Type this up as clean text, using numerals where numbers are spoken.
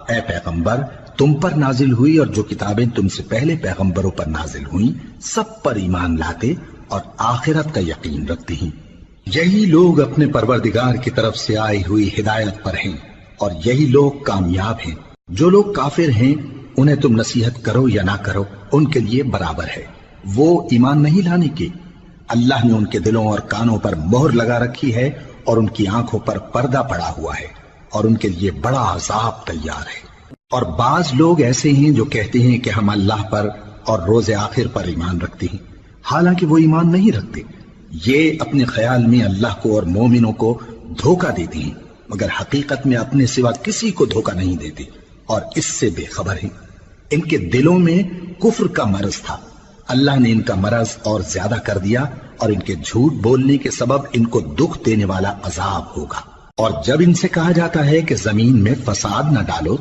اے پیغمبر تم پر نازل ہوئی اور جو کتابیں تم سے پہلے پیغمبروں پر نازل ہوئیں سب پر ایمان لاتے اور آخرت کا یقین رکھتے ہیں۔ یہی لوگ اپنے پروردگار کی طرف سے آئی ہوئی ہدایت پر ہیں اور یہی لوگ کامیاب ہیں۔ جو لوگ کافر ہیں انہیں تم نصیحت کرو یا نہ کرو ان کے لیے برابر ہے، وہ ایمان نہیں لانے کے۔ اللہ نے ان کے دلوں اور کانوں پر مہر لگا رکھی ہے اور ان کی آنکھوں پر پردہ پڑا ہوا ہے اور ان کے لیے بڑا عذاب تیار ہے۔ اور بعض لوگ ایسے ہیں جو کہتے ہیں کہ ہم اللہ پر اور روز آخر پر ایمان رکھتے ہیں، حالانکہ وہ ایمان نہیں رکھتے۔ یہ اپنے خیال میں اللہ کو اور مومنوں کو دھوکہ دیتے ہیں، مگر حقیقت میں اپنے سوا کسی کو دھوکہ نہیں دیتے اور اس سے بے خبر ہیں۔ ان کے دلوں میں کفر کا مرض تھا، اللہ نے ان کا مرض اور زیادہ کر دیا اور ان کے جھوٹ بولنے کے سبب ان کو دکھ دینے والا عذاب ہوگا۔ اور جب ان سے کہا جاتا ہے کہ زمین میں فساد نہ ڈالو